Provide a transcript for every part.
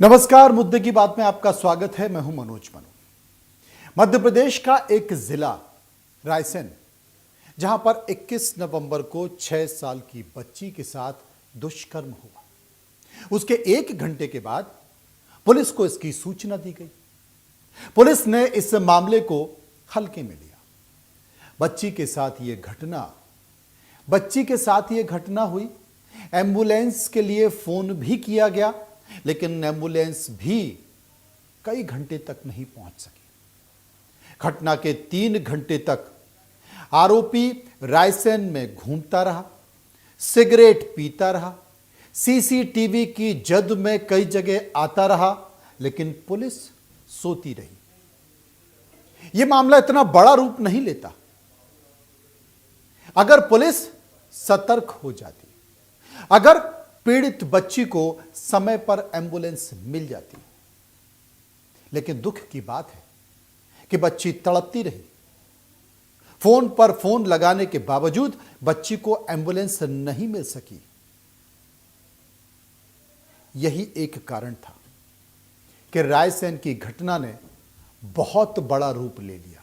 नमस्कार, मुद्दे की बात में आपका स्वागत है। मैं हूं मनोज मनु। मध्य प्रदेश का एक जिला रायसेन, जहां पर 21 नवंबर को 6 साल की बच्ची के साथ दुष्कर्म हुआ। उसके 1 घंटे के बाद पुलिस को इसकी सूचना दी गई। पुलिस ने इस मामले को हल्के में लिया। बच्ची के साथ यह घटना हुई। एम्बुलेंस के लिए फोन भी किया गया, लेकिन एम्बुलेंस भी कई घंटे तक नहीं पहुंच सकी। घटना के 3 घंटे तक आरोपी रायसेन में घूमता रहा, सिगरेट पीता रहा, सीसीटीवी की जद में कई जगह आता रहा, लेकिन पुलिस सोती रही। यह मामला इतना बड़ा रूप नहीं लेता अगर पुलिस सतर्क हो जाती, अगर पीड़ित बच्ची को समय पर एम्बुलेंस मिल जाती। लेकिन दुख की बात है कि बच्ची तड़पती रही। फोन पर फोन लगाने के बावजूद बच्ची को एम्बुलेंस नहीं मिल सकी। यही एक कारण था कि रायसेन की घटना ने बहुत बड़ा रूप ले लिया।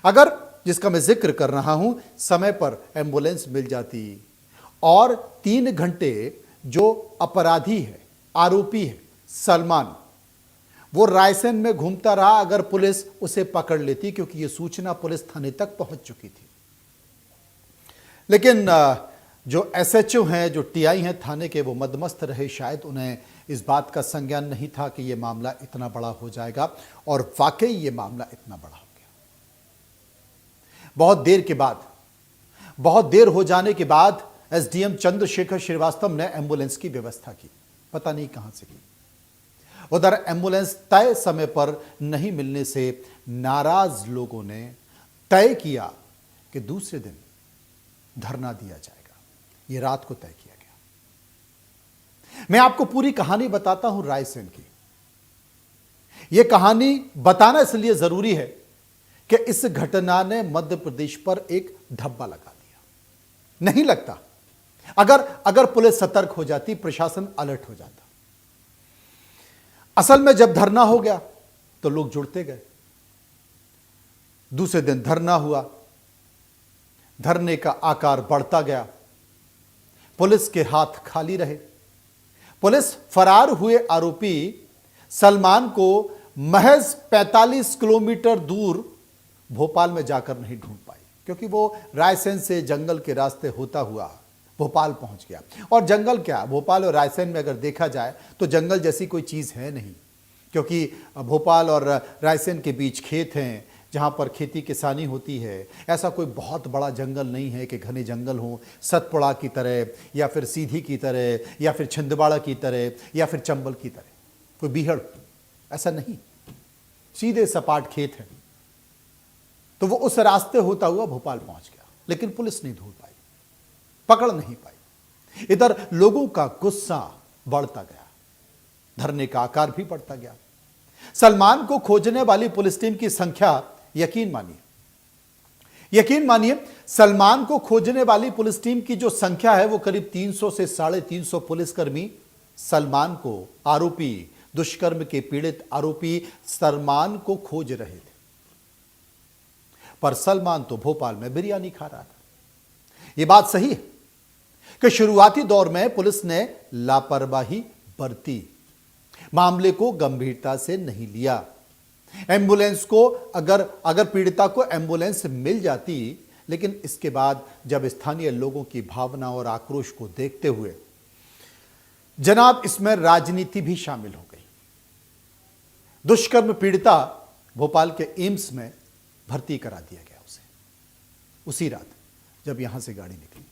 अगर जिसका मैं जिक्र कर रहा हूं, समय पर एम्बुलेंस मिल जाती और 3 घंटे जो अपराधी है, आरोपी है सलमान, वो रायसेन में घूमता रहा, अगर पुलिस उसे पकड़ लेती, क्योंकि ये सूचना पुलिस थाने तक पहुंच चुकी थी। लेकिन जो एसएचओ हैं, जो टीआई हैं थाने के, वो मदमस्त रहे। शायद उन्हें इस बात का संज्ञान नहीं था कि यह मामला इतना बड़ा हो जाएगा, और वाकई ये मामला इतना बड़ा हो गया। बहुत देर हो जाने के बाद एसडीएम चंद्रशेखर श्रीवास्तव ने एम्बुलेंस की व्यवस्था की। पता नहीं कहां से की। उधर एम्बुलेंस तय समय पर नहीं मिलने से नाराज लोगों ने तय किया कि दूसरे दिन धरना दिया जाएगा। यह रात को तय किया गया। मैं आपको पूरी कहानी बताता हूं रायसेन की। यह कहानी बताना इसलिए जरूरी है कि इस घटना ने मध्य प्रदेश पर एक धब्बा लगा दिया। नहीं लगता अगर पुलिस सतर्क हो जाती, प्रशासन अलर्ट हो जाता। असल में जब धरना हो गया तो लोग जुड़ते गए। दूसरे दिन धरना हुआ, धरने का आकार बढ़ता गया। पुलिस के हाथ खाली रहे। पुलिस फरार हुए आरोपी सलमान को महज 45 किलोमीटर दूर भोपाल में जाकर नहीं ढूंढ पाई, क्योंकि वो रायसेन से जंगल के रास्ते होता हुआ भोपाल पहुंच गया। और जंगल क्या, भोपाल और रायसेन में अगर देखा जाए तो जंगल जैसी कोई चीज़ है नहीं, क्योंकि भोपाल और रायसेन के बीच खेत हैं जहां पर खेती किसानी होती है। ऐसा कोई बहुत बड़ा जंगल नहीं है कि घने जंगल हो, सतपुड़ा की तरह या फिर सीधी की तरह या फिर छिंदवाड़ा की तरह या फिर चंबल की तरह, कोई बीहड़, ऐसा नहीं। सीधे सपाट खेत है। तो वो उस रास्ते होता हुआ भोपाल पहुंच गया, लेकिन पुलिस नहीं ढूंढ पाई, पकड़ नहीं पाई। इधर लोगों का गुस्सा बढ़ता गया, धरने का आकार भी बढ़ता गया। सलमान को खोजने वाली पुलिस टीम की संख्या, यकीन मानिए, सलमान को खोजने वाली पुलिस टीम की जो संख्या है वो करीब 300 से 350 पुलिसकर्मी सलमान को, आरोपी, दुष्कर्म के पीड़ित आरोपी सलमान को खोज रहे थे। पर सलमान तो भोपाल में बिरयानी खा रहा था। यह बात सही है कि शुरुआती दौर में पुलिस ने लापरवाही बरती, मामले को गंभीरता से नहीं लिया। एम्बुलेंस को अगर पीड़िता को एम्बुलेंस मिल जाती, लेकिन इसके बाद जब स्थानीय लोगों की भावना और आक्रोश को देखते हुए जनाब इसमें राजनीति भी शामिल हो गई। दुष्कर्म पीड़िता भोपाल के एम्स में भर्ती करा दिया गया उसे, उसी रात जब यहां से गाड़ी निकली।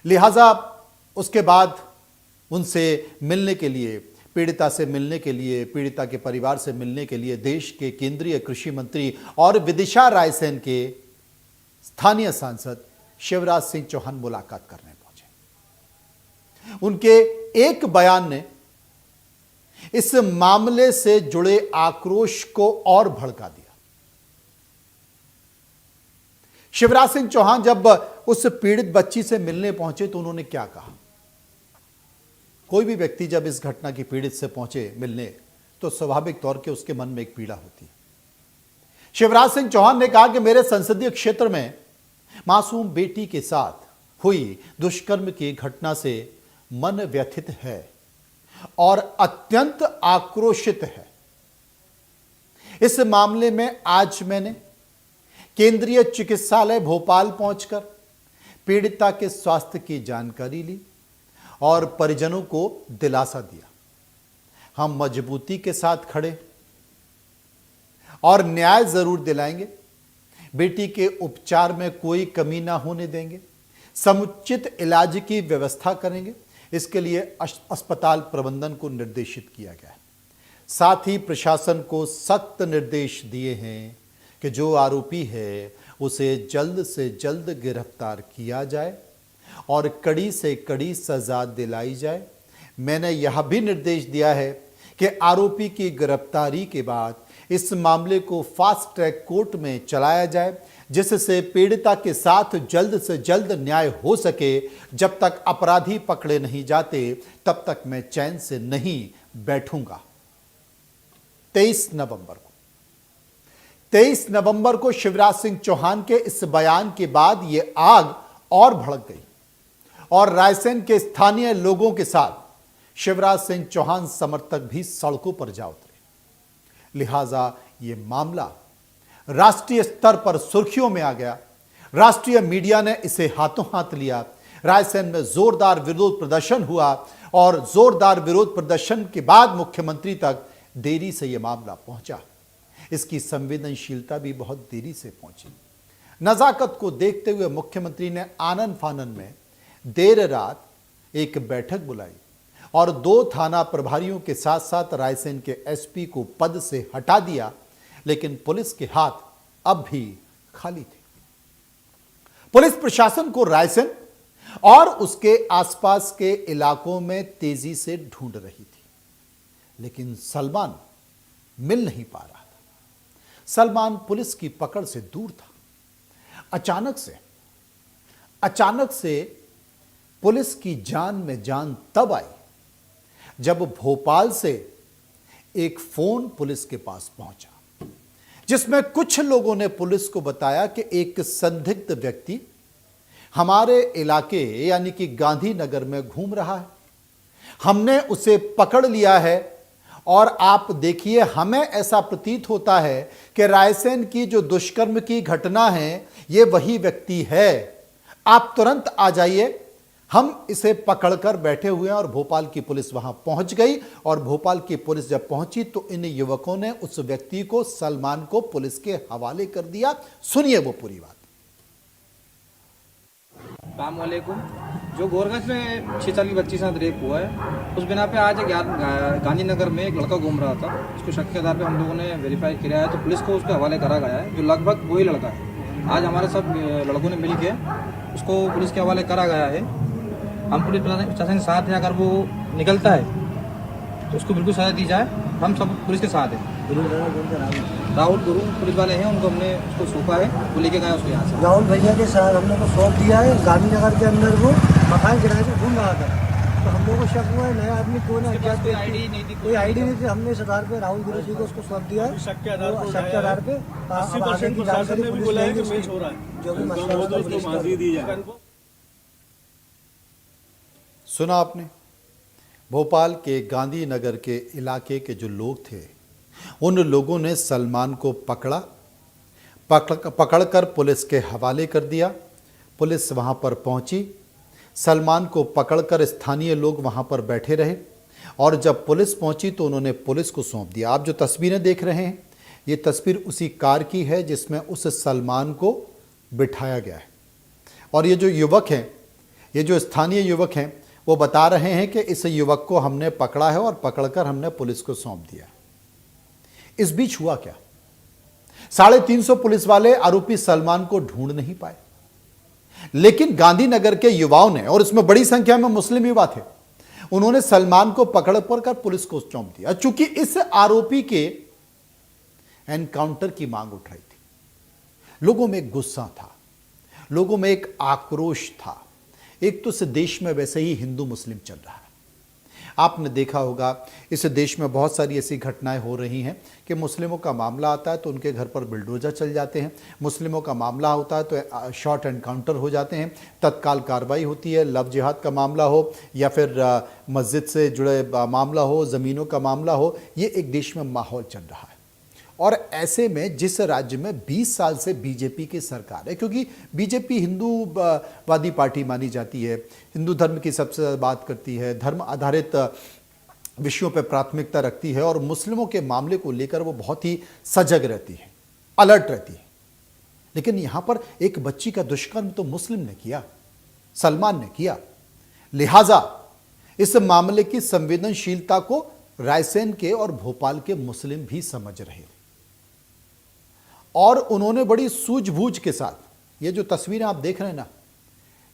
लिहाजा उसके बाद उनसे मिलने के लिए, पीड़िता से मिलने के लिए, पीड़िता के परिवार से मिलने के लिए देश के केंद्रीय कृषि मंत्री और विदिशा रायसेन के स्थानीय सांसद शिवराज सिंह चौहान मुलाकात करने पहुंचे। उनके एक बयान ने इस मामले से जुड़े आक्रोश को और भड़का दिया। शिवराज सिंह चौहान जब उस पीड़ित बच्ची से मिलने पहुंचे तो उन्होंने क्या कहा, कोई भी व्यक्ति जब इस घटना की पीड़ित से पहुंचे मिलने तो स्वाभाविक तौर के उसके मन में एक पीड़ा होती है। शिवराज सिंह चौहान ने कहा कि मेरे संसदीय क्षेत्र में मासूम बेटी के साथ हुई दुष्कर्म की घटना से मन व्यथित है और अत्यंत आक्रोशित है। इस मामले में आज मैंने केंद्रीय चिकित्सालय भोपाल पहुंचकर पीड़िता के स्वास्थ्य की जानकारी ली और परिजनों को दिलासा दिया। हम मजबूती के साथ खड़े और न्याय जरूर दिलाएंगे। बेटी के उपचार में कोई कमी ना होने देंगे। समुचित इलाज की व्यवस्था करेंगे। इसके लिए अस्पताल प्रबंधन को निर्देशित किया गया है। साथ ही प्रशासन को सख्त निर्देश दिए हैं कि जो आरोपी है उसे जल्द से जल्द गिरफ्तार किया जाए और कड़ी से कड़ी सजा दिलाई जाए। मैंने यह भी निर्देश दिया है कि आरोपी की गिरफ्तारी के बाद इस मामले को फास्ट ट्रैक कोर्ट में चलाया जाए, जिससे पीड़िता के साथ जल्द से जल्द न्याय हो सके। जब तक अपराधी पकड़े नहीं जाते तब तक मैं चैन से नहीं बैठूंगा। 23 नवंबर को शिवराज सिंह चौहान के इस बयान के बाद यह आग और भड़क गई और रायसेन के स्थानीय लोगों के साथ शिवराज सिंह चौहान समर्थक भी सड़कों पर जा उतरे। लिहाजा यह मामला राष्ट्रीय स्तर पर सुर्खियों में आ गया। राष्ट्रीय मीडिया ने इसे हाथों हाथ लिया। रायसेन में जोरदार विरोध प्रदर्शन हुआ और जोरदार विरोध प्रदर्शन के बाद मुख्यमंत्री तक देरी से यह मामला पहुंचा। इसकी संवेदनशीलता भी बहुत देरी से पहुंची। नजाकत को देखते हुए मुख्यमंत्री ने आनन फानन में देर रात एक बैठक बुलाई और 2 थाना प्रभारियों के साथ साथ रायसेन के एसपी को पद से हटा दिया, लेकिन पुलिस के हाथ अब भी खाली थे। पुलिस प्रशासन को रायसेन और उसके आसपास के इलाकों में तेजी से ढूंढ रही थी, लेकिन सलमान मिल नहीं पा रहा था। सलमान पुलिस की पकड़ से दूर था। अचानक से पुलिस की जान में जान तब आई जब भोपाल से एक फोन पुलिस के पास पहुंचा, जिसमें कुछ लोगों ने पुलिस को बताया कि एक संदिग्ध व्यक्ति हमारे इलाके यानी कि गांधीनगर में घूम रहा है। हमने उसे पकड़ लिया है और आप देखिए, हमें ऐसा प्रतीत होता है कि रायसेन की जो दुष्कर्म की घटना है ये वही व्यक्ति है। आप तुरंत आ जाइए, हम इसे पकड़कर बैठे हुए हैं। और भोपाल की पुलिस वहां पहुंच गई और भोपाल की पुलिस जब पहुंची तो इन युवकों ने उस व्यक्ति को, सलमान को, पुलिस के हवाले कर दिया। सुनिए वो पूरी बात। अस्सलाम वालेकुम। जो गोरगंज में 6 साल की बच्ची के साथ रेप हुआ है, उस बिना पे आज गांधीनगर में एक लड़का घूम रहा था। उसको शक के आधार पे हम लोगों ने वेरीफाई किया है तो पुलिस को उसके हवाले करा गया है, जो लगभग वही लड़का है। आज हमारे सब लड़कों ने मिल के उसको पुलिस के हवाले करा गया है। हम पुलिस प्रशासन के साथ हैं। अगर वो निकलता है तो उसको बिल्कुल सजा दी जाए। हम सब पुलिस के साथ हैं। राहुल गुरु पुलिस वाले हैं, उनको हमने उसको सौंपा है, वो लेके गए उसको यहाँ से। राहुल भैया के साथ हमने को सौंप दिया है। गांधीनगर के अंदर वो मकान किराए से घूम रहा था, तो हम लोगों को शक हुआ है नया आदमी कौन है, क्या कोई आईडी नहीं थी। हमने इस आधार पे राहुल गुरु जी को उसको सौंप दिया है। शक के आधार पे 80% प्रशासन ने भी बोला है कि मैच हो रहा है, जो भी मसला। सुना आपने, भोपाल के गांधीनगर के इलाके के जो लोग थे उन लोगों ने सलमान को पकड़कर पुलिस के हवाले कर दिया। पुलिस वहां पर पहुंची, सलमान को पकड़कर स्थानीय लोग वहां पर बैठे रहे और जब पुलिस पहुंची तो उन्होंने पुलिस को सौंप दिया। आप जो तस्वीरें देख रहे हैं ये तस्वीर उसी कार की है जिसमें उस सलमान को बिठाया गया है। और ये जो युवक हैं, ये जो स्थानीय युवक हैं, वो बता रहे हैं कि इस युवक को हमने पकड़ा है और पकड़कर हमने पुलिस को सौंप दिया। इस बीच हुआ क्या? 350 पुलिस वाले आरोपी सलमान को ढूंढ नहीं पाए, लेकिन गांधीनगर के युवाओं ने, और इसमें बड़ी संख्या में मुस्लिम युवा थे, उन्होंने सलमान को पकड़ पुलिस को सौंप दिया। चूंकि इस आरोपी के एनकाउंटर की मांग उठ रही थी। लोगों में एक गुस्सा था, लोगों में एक आक्रोश था। एक तो इस देश में वैसे ही हिंदू मुस्लिम चल रहा है आपने देखा होगा इस देश में बहुत सारी ऐसी घटनाएं हो रही हैं कि मुस्लिमों का मामला आता है तो उनके घर पर बुलडोजर चल जाते हैं, मुस्लिमों का मामला होता है तो शॉर्ट एनकाउंटर हो जाते हैं, तत्काल कार्रवाई होती है। लव जिहाद का मामला हो या फिर मस्जिद से जुड़े मामला हो, ज़मीनों का मामला हो, ये एक देश में माहौल चल रहा है। और ऐसे में जिस राज्य में 20 साल से बीजेपी की सरकार है, क्योंकि बीजेपी हिंदूवादी पार्टी मानी जाती है, हिंदू धर्म की सबसे ज़्यादा बात करती है, धर्म आधारित विषयों पर प्राथमिकता रखती है और मुस्लिमों के मामले को लेकर वो बहुत ही सजग रहती है, अलर्ट रहती है। लेकिन यहाँ पर एक बच्ची का दुष्कर्म तो मुस्लिम ने किया, सलमान ने किया, लिहाजा इस मामले की संवेदनशीलता को रायसेन के और भोपाल के मुस्लिम भी समझ रहे थे और उन्होंने बड़ी सूझबूझ के साथ, ये जो तस्वीरें आप देख रहे हैं ना,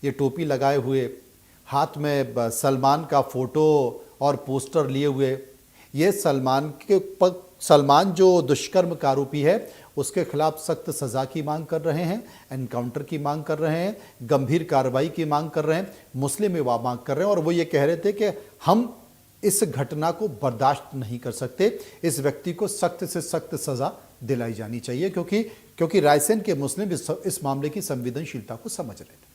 ये टोपी लगाए हुए, हाथ में सलमान का फोटो और पोस्टर लिए हुए, ये सलमान जो दुष्कर्म का आरोपी है उसके खिलाफ सख्त सज़ा की मांग कर रहे हैं, एनकाउंटर की मांग कर रहे हैं, गंभीर कार्रवाई की मांग कर रहे हैं, मुस्लिम युवा मांग कर रहे हैं। और वो ये कह रहे थे कि हम इस घटना को बर्दाश्त नहीं कर सकते, इस व्यक्ति को सख्त से सख्त सज़ा दिलाई जानी चाहिए, क्योंकि रायसेन के मुस्लिम इस मामले की संवेदनशीलता को समझ रहे थे।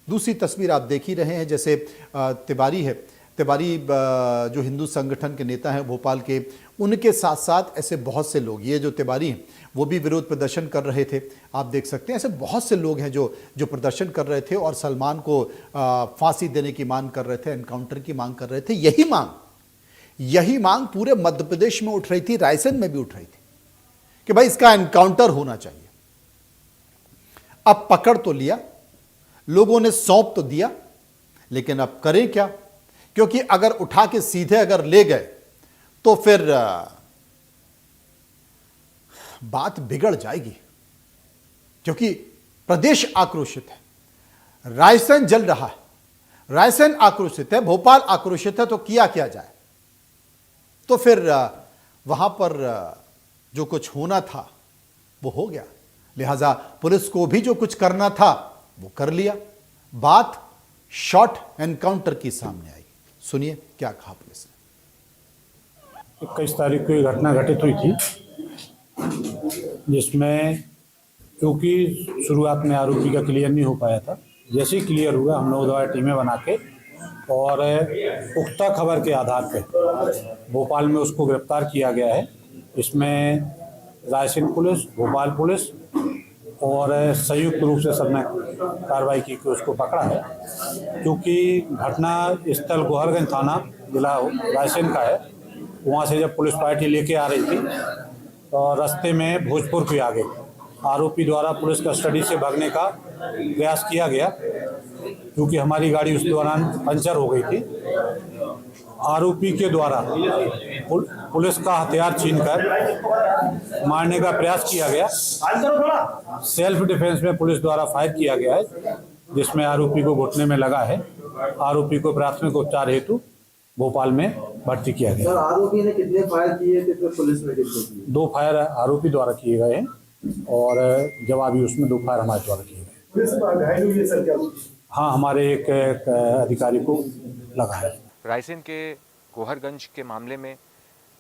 दूसरी तस्वीर आप देख ही रहे हैं, जैसे तिवारी है, तिवारी जो हिंदू संगठन के नेता हैं भोपाल के, उनके साथ साथ ऐसे बहुत से लोग, ये जो तिवारी हैं वो भी विरोध प्रदर्शन कर रहे थे। आप देख सकते हैं ऐसे बहुत से लोग हैं जो प्रदर्शन कर रहे थे और सलमान को फांसी देने की मांग कर रहे थे, एनकाउंटर की मांग कर रहे थे। यही मांग पूरे मध्य प्रदेश में उठ रही थी, रायसेन में भी उठ रही थी कि भाई इसका एनकाउंटर होना चाहिए। अब पकड़ तो लिया, लोगों ने सौंप तो दिया, लेकिन अब करें क्या? क्योंकि अगर उठा के सीधे अगर ले गए तो फिर बात बिगड़ जाएगी, क्योंकि प्रदेश आक्रोशित है, रायसेन जल रहा है, रायसेन आक्रोशित है, भोपाल आक्रोशित है, तो किया क्या जाए? तो फिर वहां पर जो कुछ होना था वो हो गया, लिहाजा पुलिस को भी जो कुछ करना था वो कर लिया। बात शॉर्ट एनकाउंटर की सामने आई। सुनिए क्या कहा पुलिस ने। 21 तारीख को ये घटना घटित हुई थी, जिसमें क्योंकि शुरुआत में आरोपी का क्लियर नहीं हो पाया था, जैसे ही क्लियर हुआ हम लोग दवा टीमें बना के और पुख्ता खबर के आधार पर भोपाल में उसको गिरफ्तार किया गया है। इसमें रायसेन पुलिस, भोपाल पुलिस और संयुक्त रूप से सबने कार्रवाई की कि उसको पकड़ा है। क्योंकि घटना स्थल गोहरगंज थाना जिला रायसेन का है, वहाँ से जब पुलिस पार्टी लेके आ रही थी तो रास्ते में भोजपुर के आगे आरोपी द्वारा पुलिस कस्टडी से भागने का प्रयास किया गया, क्योंकि हमारी गाड़ी उस दौरान पंचर हो गई थी। आरोपी के द्वारा पुलिस का हथियार छीनकर मारने का प्रयास किया गया। सेल्फ डिफेंस में पुलिस द्वारा फायर किया गया है, जिसमें आरोपी को घुटने में लगा है। आरोपी को प्राथमिक उपचार हेतु भोपाल में भर्ती किया गया। सर, आरोपी ने कितने फायर किए थे, फिर पुलिस ने कितने किए? 2 फायर आरोपी द्वारा किए गए हैं और जवाबी उसमें 2 फायर हमारे द्वारा किए गए। पुलिस घायल हुई है सर क्या? हाँ, हमारे एक अधिकारी को लगा है। रायसेन के गोहरगंज के मामले में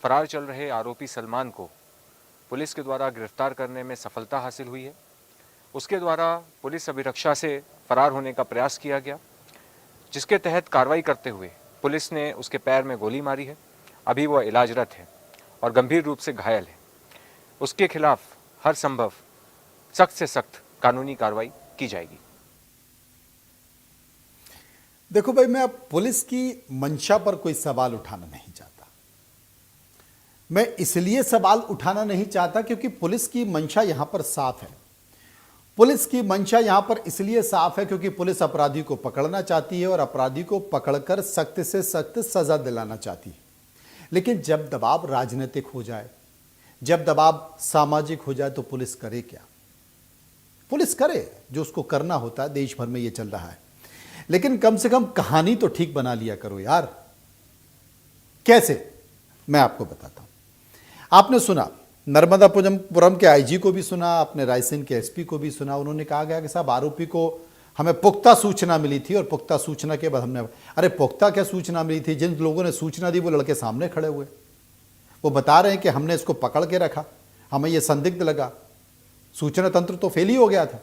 फरार चल रहे आरोपी सलमान को पुलिस के द्वारा गिरफ्तार करने में सफलता हासिल हुई है। उसके द्वारा पुलिस अभिरक्षा से फरार होने का प्रयास किया गया, जिसके तहत कार्रवाई करते हुए पुलिस ने उसके पैर में गोली मारी है। अभी वह इलाजरत है और गंभीर रूप से घायल है। उसके खिलाफ हर संभव सख्त से सख्त कानूनी कार्रवाई की जाएगी। देखो भाई, मैं अब पुलिस की मंशा पर कोई सवाल उठाना नहीं चाहता। मैं इसलिए सवाल उठाना नहीं चाहता क्योंकि पुलिस की मंशा यहां पर साफ है। पुलिस की मंशा यहां पर इसलिए साफ है क्योंकि पुलिस अपराधी को पकड़ना चाहती है और अपराधी को पकड़कर सख्त से सख्त सजा दिलाना चाहती है। लेकिन जब दबाव राजनीतिक हो जाए, जब दबाव सामाजिक हो जाए, तो पुलिस करे क्या? पुलिस करे जो उसको करना होता है। देश भर में ये चल रहा है, लेकिन कम से कम कहानी तो ठीक बना लिया करो यार। कैसे? मैं आपको बताता हूं। आपने सुना नर्मदापुरम के आईजी को भी सुना, आपने रायसेन के एसपी को भी सुना। उन्होंने कहा गया कि साहब आरोपी को हमें पुख्ता सूचना मिली थी और पुख्ता सूचना के बाद हमने, अरे पुख्ता क्या सूचना मिली थी, जिन लोगों ने सूचना दी वो लड़के सामने खड़े हुए, वो बता रहे हैं कि हमने इसको पकड़ के रखा, हमें ये संदिग्ध लगा। सूचना तंत्र तो फेल ही हो गया था।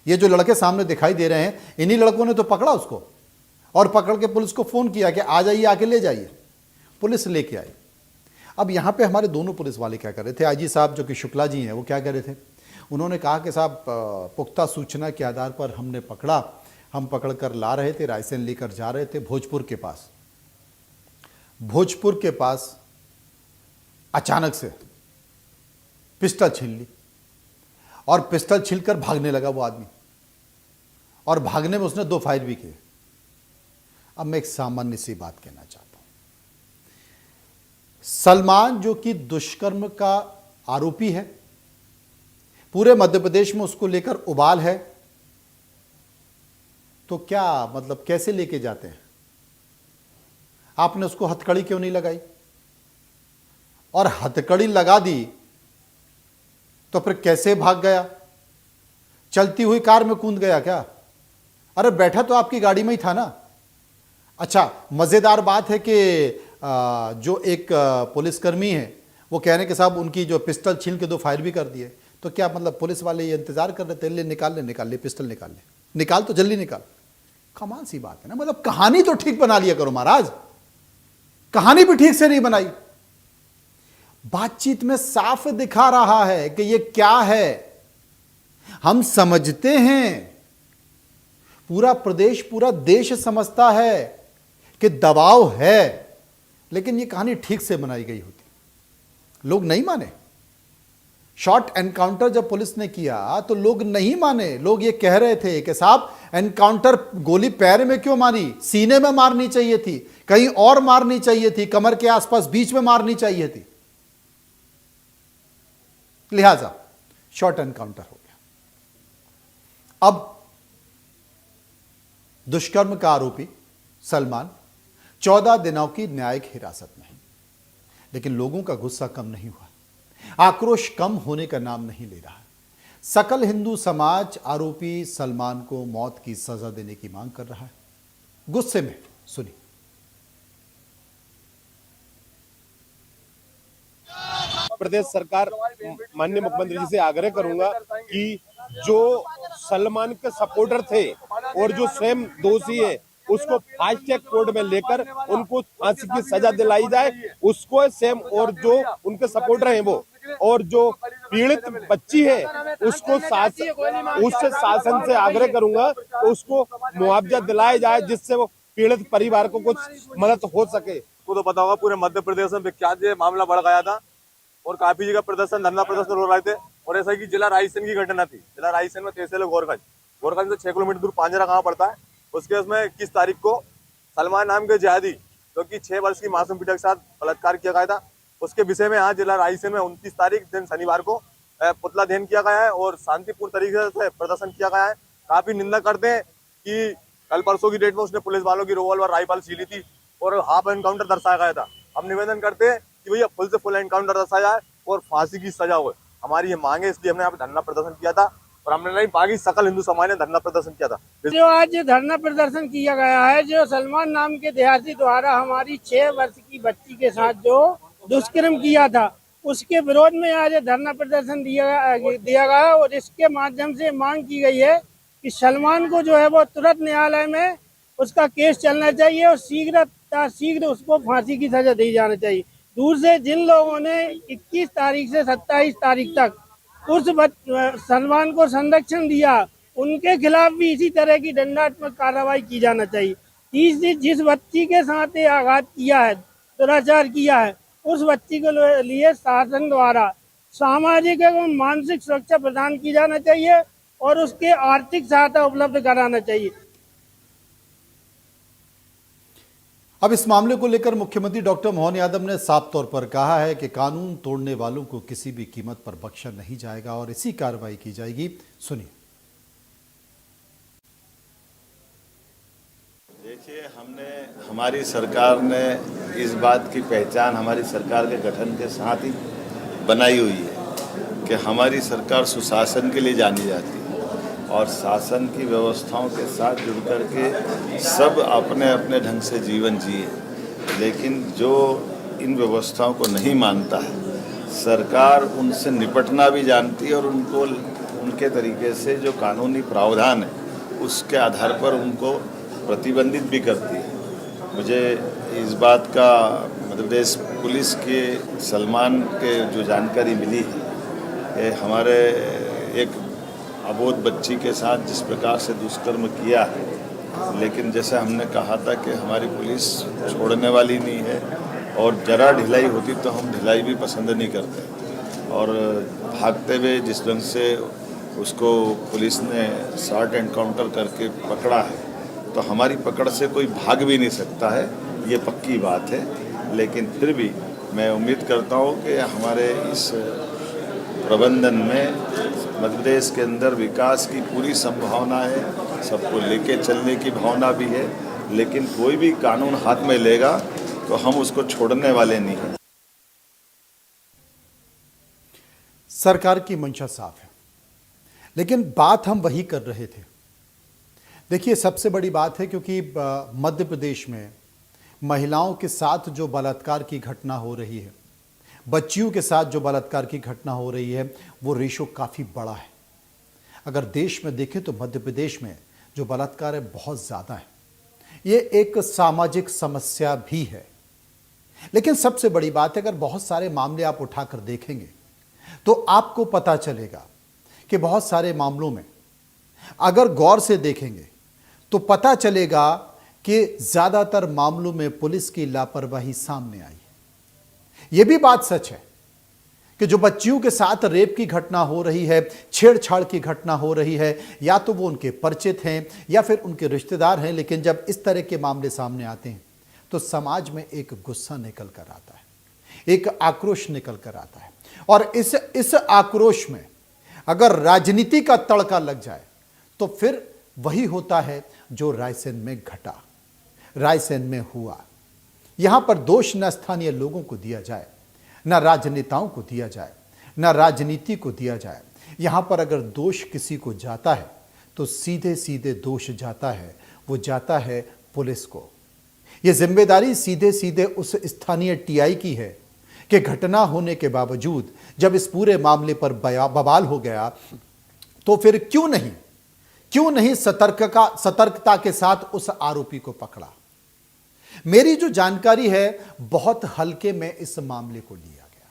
ये जो लड़के सामने दिखाई दे रहे हैं, इन्हीं लड़कों ने तो पकड़ा उसको और पकड़ के पुलिस को फोन किया कि आ जाइए, आके ले जाइए। पुलिस लेके आई। अब यहाँ पे हमारे दोनों पुलिस वाले क्या कर रहे थे, आईजी साहब जो कि शुक्ला जी हैं, वो क्या कर रहे थे, उन्होंने कहा कि साहब पुख्ता सूचना के आधार पर हमने पकड़ा, हम पकड़ कर ला रहे थे, रायसेन लेकर जा रहे थे भोजपुर के पास। भोजपुर के पास अचानक से पिस्टल छीन ली और पिस्टल छीलकर भागने लगा वो आदमी, और भागने में उसने 2 फायर भी किए। अब मैं एक सामान्य सी बात कहना चाहता हूं, सलमान जो कि दुष्कर्म का आरोपी है, पूरे मध्य प्रदेश में उसको लेकर उबाल है, तो क्या मतलब कैसे लेके जाते हैं? आपने उसको हथकड़ी क्यों नहीं लगाई? और हथकड़ी लगा दी तो फिर कैसे भाग गया? चलती हुई कार में कूद गया क्या? अरे बैठा तो आपकी गाड़ी में ही था ना। अच्छा, मजेदार बात है कि जो एक पुलिसकर्मी है वो कह रहे हैं कि साहब उनकी जो पिस्टल छीन के 2 फायर भी कर दिए, तो क्या मतलब पुलिस वाले ये इंतजार कर रहे थे, ले निकाल ले पिस्टल निकाल तो जल्दी निकाल। कमाल सी बात है ना, मतलब कहानी तो ठीक बना लिया करो महाराज, कहानी भी ठीक से नहीं बनाई। बातचीत में साफ दिखा रहा है कि ये क्या है। हम समझते हैं, पूरा प्रदेश पूरा देश समझता है कि दबाव है, लेकिन ये कहानी ठीक से बनाई गई होती। लोग नहीं माने। शॉर्ट एनकाउंटर जब पुलिस ने किया तो लोग नहीं माने। लोग ये कह रहे थे कि साहब एनकाउंटर गोली पैर में क्यों मारी, सीने में मारनी चाहिए थी, कहीं और मारनी चाहिए थी, कमर के आसपास बीच में मारनी चाहिए थी, लिहाजा शॉर्ट एनकाउंटर हो गया। अब दुष्कर्म का आरोपी सलमान 14 दिनों की न्यायिक हिरासत में है, लेकिन लोगों का गुस्सा कम नहीं हुआ, आक्रोश कम होने का नाम नहीं ले रहा है। सकल हिंदू समाज आरोपी सलमान को मौत की सजा देने की मांग कर रहा है। गुस्से में सुनिए। प्रदेश सरकार माननीय मुख्यमंत्री जी से आग्रह करूंगा कि जो सलमान के सपोर्टर थे और जो स्वयं दोषी है उसको फास्ट ट्रैक कोर्ट में लेकर उनको फांसी की सजा दिलाई जाए, उसको सेम, और जो उनके सपोर्टर हैं वो, और जो पीड़ित बच्ची है उसको उससे शासन से आग्रह करूंगा तो उसको मुआवजा दिलाया जाए, जिससे वो पीड़ित परिवार को कुछ मदद हो सके। को तो पता होगा पूरे मध्य प्रदेश में विख्यात ये मामला बढ़ गया था और काफी जगह प्रदर्शन, धरना प्रदर्शन हो रहे थे। और ऐसा कि जिला रायसेन की घटना थी। जिला रायसेन में तहसील गोरगंज से 6 किलोमीटर दूर पांजरा गांव पड़ता है। उसके उसमें 21 तारीख को सलमान नाम के जिहादी, जो कि 6 वर्ष की मासूम बेटी के साथ बलात्कार किया गया था, उसके विषय में आज जिला रायसेन में 29 तारीख दिन शनिवार को पुतला दहन किया गया है और शांतिपूर्ण तरीके से प्रदर्शन किया गया है। काफी निंदा करते हैं कि कल परसों की डेट में उसने पुलिस वालों की रिवॉल्वर राइफल छीनी थी और हाफ एनकाउंटर दर्शाया गया था। हम निवेदन करते हैं कि भैया फुल से फुल एनकाउंटर दर्शाया जाए और फांसी की सजा हो। हमारी ये मांग है, इसलिए हमने यहाँ पे धरना प्रदर्शन किया था और हमने नहीं, बाकी सकल हिंदू समाज ने धरना प्रदर्शन किया था। जो आज धरना प्रदर्शन किया गया है, जो सलमान नाम के देहाती द्वारा हमारी 6 वर्ष की बच्ची के साथ जो दुष्कर्म किया था, उसके विरोध में आज धरना प्रदर्शन दिया गया और इसके माध्यम से मांग की गई है कि सलमान को जो है वो तुरंत न्यायालय में उसका केस चलना चाहिए और शीघ्र उसको फांसी की सजा दी जानी चाहिए। दूसरे जिन लोगों ने 21 तारीख से 27 तारीख तक उस सलमान को संरक्षण दिया, उनके खिलाफ भी इसी तरह की दंडात्मक कार्रवाई की जाना चाहिए। तीसरी, जिस बच्ची के साथ ये आघात किया है, दुराचार किया है, उस बच्ची के लिए शासन द्वारा सामाजिक एवं मानसिक सुरक्षा प्रदान की जाना चाहिए और उसके आर्थिक सहायता उपलब्ध कराना चाहिए। अब इस मामले को लेकर मुख्यमंत्री डॉक्टर मोहन यादव ने साफ तौर पर कहा है कि कानून तोड़ने वालों को किसी भी कीमत पर बख्शा नहीं जाएगा और इसी कार्रवाई की जाएगी। सुनिए। देखिए, हमारी सरकार ने इस बात की पहचान हमारी सरकार के गठन के साथ ही बनाई हुई है कि हमारी सरकार सुशासन के लिए जानी जाती है और शासन की व्यवस्थाओं के साथ जुड़ कर के सब अपने अपने ढंग से जीवन जिए। लेकिन जो इन व्यवस्थाओं को नहीं मानता है, सरकार उनसे निपटना भी जानती है और उनको उनके तरीके से जो कानूनी प्रावधान है उसके आधार पर उनको प्रतिबंधित भी करती है। मुझे इस बात का मध्य प्रदेश पुलिस के सलमान के जो जानकारी मिली है, हमारे एक अबोध बच्ची के साथ जिस प्रकार से दुष्कर्म किया है, लेकिन जैसे हमने कहा था कि हमारी पुलिस छोड़ने वाली नहीं है और जरा ढिलाई होती तो हम ढिलाई भी पसंद नहीं करते। और भागते हुए जिस ढंग से उसको पुलिस ने शॉर्ट एनकाउंटर करके पकड़ा है, तो हमारी पकड़ से कोई भाग भी नहीं सकता है, ये पक्की बात है। लेकिन फिर भी मैं उम्मीद करता हूँ कि हमारे इस प्रबंधन में मध्य प्रदेश के अंदर विकास की पूरी संभावना है, सबको लेके चलने की भावना भी है, लेकिन कोई भी कानून हाथ में लेगा तो हम उसको छोड़ने वाले नहीं हैं। सरकार की मंशा साफ है, लेकिन बात हम वही कर रहे थे। देखिए, सबसे बड़ी बात है क्योंकि मध्य प्रदेश में महिलाओं के साथ जो बलात्कार की घटना हो रही है, बच्चियों के साथ जो बलात्कार की घटना हो रही है, वो रेशो काफ़ी बड़ा है। अगर देश में देखें तो मध्य प्रदेश में जो बलात्कार है बहुत ज़्यादा है। ये एक सामाजिक समस्या भी है। लेकिन सबसे बड़ी बात है, अगर बहुत सारे मामले आप उठाकर देखेंगे तो आपको पता चलेगा कि बहुत सारे मामलों में अगर गौर से देखेंगे तो पता चलेगा कि ज़्यादातर मामलों में पुलिस की लापरवाही सामने आई है। यह भी बात सच है कि जो बच्चियों के साथ रेप की घटना हो रही है, छेड़छाड़ की घटना हो रही है, या तो वो उनके परिचित हैं या फिर उनके रिश्तेदार हैं, लेकिन जब इस तरह के मामले सामने आते हैं तो समाज में एक गुस्सा निकल कर आता है, एक आक्रोश निकल कर आता है। और इस आक्रोश में अगर राजनीति का तड़का लग जाए तो फिर वही होता है जो रायसेन में घटा, रायसेन में हुआ। यहां पर दोष न स्थानीय लोगों को दिया जाए, न राजनेताओं को दिया जाए, न राजनीति को दिया जाए। यहां पर अगर दोष किसी को जाता है तो सीधे सीधे दोष जाता है, वो जाता है पुलिस को। यह जिम्मेदारी सीधे सीधे उस स्थानीय टीआई की है कि घटना होने के बावजूद जब इस पूरे मामले पर बवाल हो गया तो फिर क्यों नहीं सतर्कता के साथ उस आरोपी को पकड़ा। मेरी जो जानकारी है, बहुत हल्के में इस मामले को लिया गया।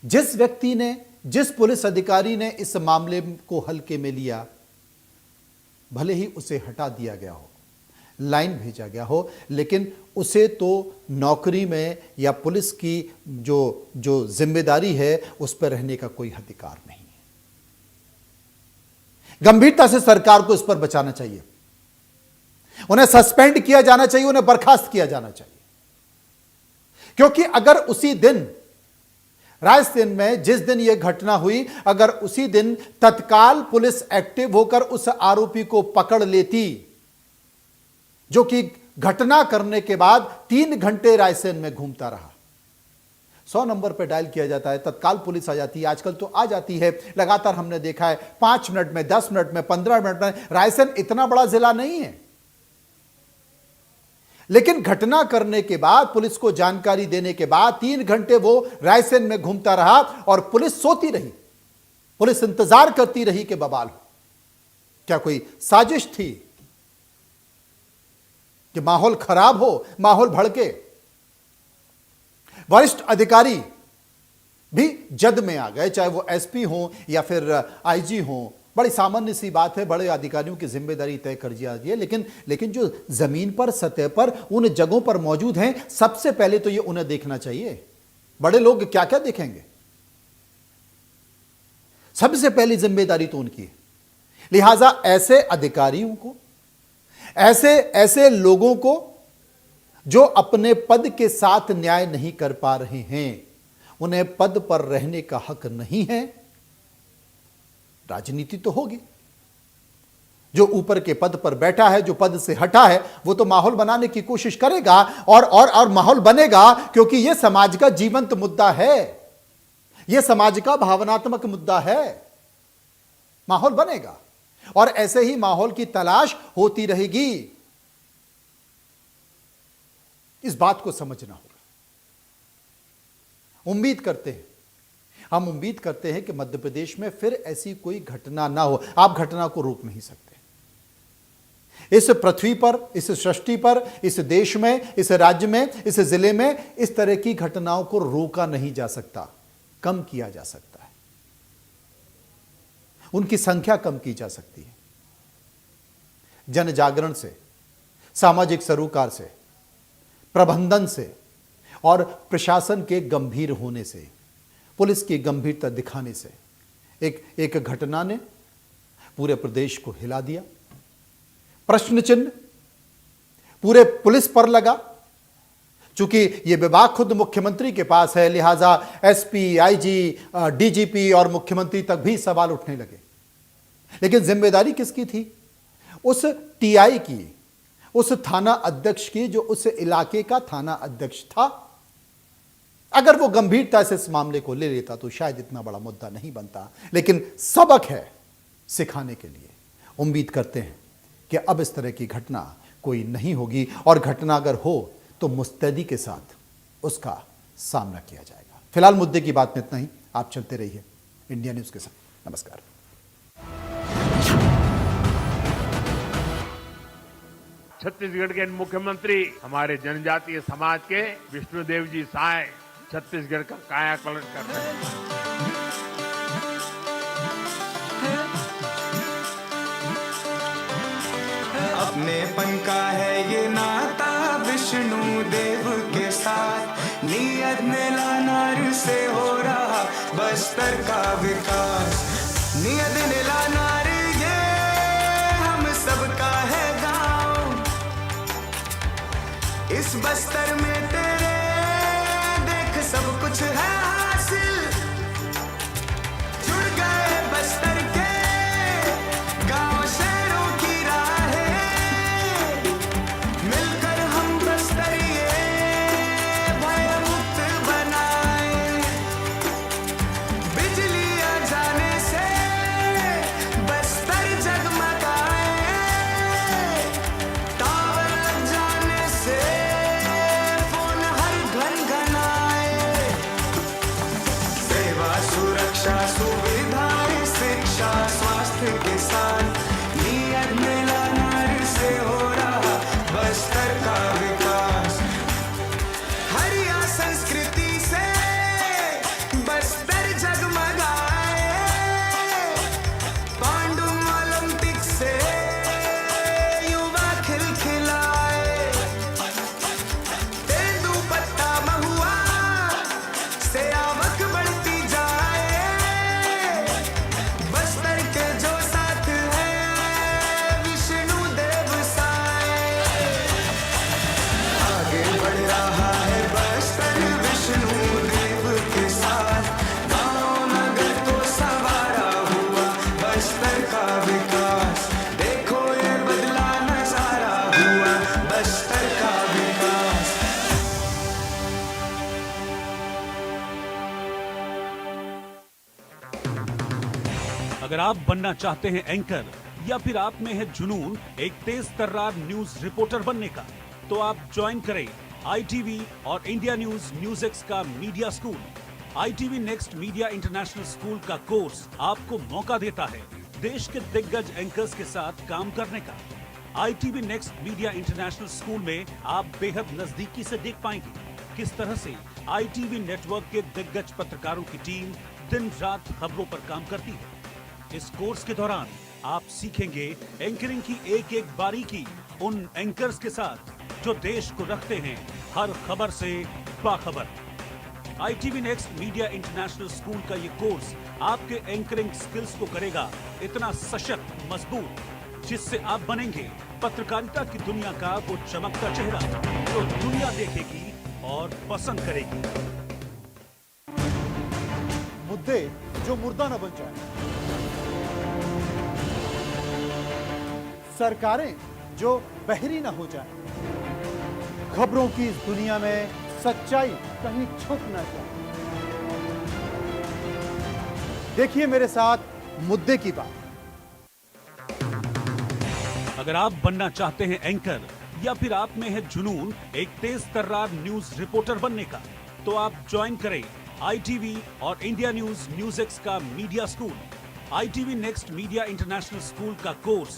जिस व्यक्ति ने, जिस पुलिस अधिकारी ने इस मामले को हल्के में लिया, भले ही उसे हटा दिया गया हो, लाइन भेजा गया हो, लेकिन उसे तो नौकरी में या पुलिस की जो जिम्मेदारी है उस पर रहने का कोई अधिकार नहीं है। गंभीरता से सरकार को इस पर बचाना चाहिए। उन्हें सस्पेंड किया जाना चाहिए, उन्हें बर्खास्त किया जाना चाहिए। क्योंकि अगर उसी दिन रायसेन में जिस दिन यह घटना हुई, अगर उसी दिन तत्काल पुलिस एक्टिव होकर उस आरोपी को पकड़ लेती, जो कि घटना करने के बाद 3 घंटे रायसेन में घूमता रहा, 100 नंबर पर डायल किया जाता है, तत्काल पुलिस आ जाती है। आजकल तो आ जाती है लगातार, हमने देखा है 5 मिनट में, 10 मिनट में, 15 मिनट में। रायसेन इतना बड़ा जिला नहीं है, लेकिन घटना करने के बाद, पुलिस को जानकारी देने के बाद 3 घंटे वो रायसेन में घूमता रहा और पुलिस सोती रही, पुलिस इंतजार करती रही कि बवाल हो। क्या कोई साजिश थी कि माहौल खराब हो, माहौल भड़के? वरिष्ठ अधिकारी भी जद में आ गए, चाहे वो एसपी हो या फिर आईजी हो। बड़ी सामान्य सी बात है, बड़े अधिकारियों की जिम्मेदारी तय कर दी जाती है, लेकिन जो जमीन पर, सतह पर, उन जगहों पर मौजूद हैं, सबसे पहले तो ये उन्हें देखना चाहिए। बड़े लोग क्या क्या देखेंगे? सबसे पहली जिम्मेदारी तो उनकी है। लिहाजा ऐसे अधिकारियों को, ऐसे लोगों को जो अपने पद के साथ न्याय नहीं कर पा रहे हैं, उन्हें पद पर रहने का हक नहीं है। राजनीति तो होगी, जो ऊपर के पद पर बैठा है, जो पद से हटा है, वो तो माहौल बनाने की कोशिश करेगा और माहौल बनेगा, क्योंकि यह समाज का जीवंत मुद्दा है, यह समाज का भावनात्मक मुद्दा है। माहौल बनेगा और ऐसे ही माहौल की तलाश होती रहेगी। इस बात को समझना होगा। हम उम्मीद करते हैं कि मध्य प्रदेश में फिर ऐसी कोई घटना ना हो। आप घटना को रोक नहीं सकते। इस पृथ्वी पर, इस सृष्टि पर, इस देश में, इस राज्य में, इस जिले में इस तरह की घटनाओं को रोका नहीं जा सकता, कम किया जा सकता है। उनकी संख्या कम की जा सकती है। जन जागरण से, सामाजिक सरोकार से, प्रबंधन से और प्रशासन के गंभीर होने से, पुलिस की गंभीरता दिखाने से एक घटना ने पूरे प्रदेश को हिला दिया। प्रश्न चिन्ह पूरे पुलिस पर लगा। चूंकि यह विभाग खुद मुख्यमंत्री के पास है, लिहाजा एसपी, आईजी, डीजीपी और मुख्यमंत्री तक भी सवाल उठने लगे। लेकिन जिम्मेदारी किसकी थी? उस टीआई की, उस थाना अध्यक्ष की जो उस इलाके का थाना अध्यक्ष था। अगर वो गंभीरता से इस मामले को ले लेता तो शायद इतना बड़ा मुद्दा नहीं बनता। लेकिन सबक है सिखाने के लिए। उम्मीद करते हैं कि अब इस तरह की घटना कोई नहीं होगी, और घटना अगर हो तो मुस्तैदी के साथ उसका सामना किया जाएगा। फिलहाल मुद्दे की बात में इतना ही। आप चलते रहिए इंडिया न्यूज के साथ। नमस्कार। छत्तीसगढ़ के मुख्यमंत्री हमारे जनजातीय समाज के विष्णुदेव जी साय छत्तीसगढ़ का कायाकल्प कर रहे हैं। अपनेपन का है ये नाता विष्णु देव के साथ, नियत नीलानार से हो रहा बस्तर का विकास। नियत नीलानार ये हम सबका है गांव, इस बस्तर में तेरे देख सब कुछ है हासिल। जुड़ गए बस्तर के गांव शहरों की राहें, मिलकर हम बस्तरिए भयमुक्त बनाए। बिजली आ जाने से बस्तर जगमगाए, टावर लग जाने से फोन हर घनघनाए। सेवा सुरक्षा सुविधाएं शिक्षा स्वास्थ्य के साथ, नियत नीलानार से हो रहा बस्तर का विकास। हरिया संस्कृति से बस्तर जगमगाए, पांडुम ओलंपिक से युवा खिलखिलाए। तेंदुपत्ता महुआ से आवक बढ़ती जाए, बस्तर के जो साथ है विष्णु देव साए। आगे बढ़ रहा है बस्तर विष्णु देव के साथ, गांव नगर तो सवारा हुआ बस्तर का विकास। देखो ये बदला नजारा हुआ बस्तर का विकास। अगर आप बनना चाहते हैं एंकर, या फिर आप में है जुनून एक तेज तर्रार न्यूज रिपोर्टर बनने का, तो आप ज्वाइन करें आईटीवी और इंडिया न्यूज एक्स का media school. ITV next media international school का कोर्स आपको मौका देता है देश के दिग्गज एंकर्स के साथ काम करने का। ITV next media international school में आप बेहद नजदीकी से देख पाएंगे किस तरह से आईटीवी नेटवर्क के दिग्गज पत्रकारों की टीम दिन रात खबरों पर काम करती है। इस कोर्स के दौरान आप सीखेंगे एंकरिंग की एक एक बारीकी उन एंकर्स के साथ जो देश को रखते हैं हर खबर से बाखबर। ITV next media international school का ये कोर्स आपके एंकरिंग स्किल्स को करेगा इतना सशक्त, मजबूत, जिससे आप बनेंगे पत्रकारिता की दुनिया का वो चमकता चेहरा जो दुनिया देखेगी और पसंद करेगी। मुद्दे जो मुर्दा न बन जाए, सरकारें जो बहरी न हो जाए, खबरों की इस दुनिया में सच्चाई कहीं छुप न जाए। देखिए मेरे साथ मुद्दे की बात। अगर आप बनना चाहते हैं एंकर या फिर आप में है जुनून एक तेज तर्रार न्यूज रिपोर्टर बनने का, तो आप ज्वाइन करें ITV और इंडिया न्यूज न्यूज़ एक्स का media school. ITV next media international school का कोर्स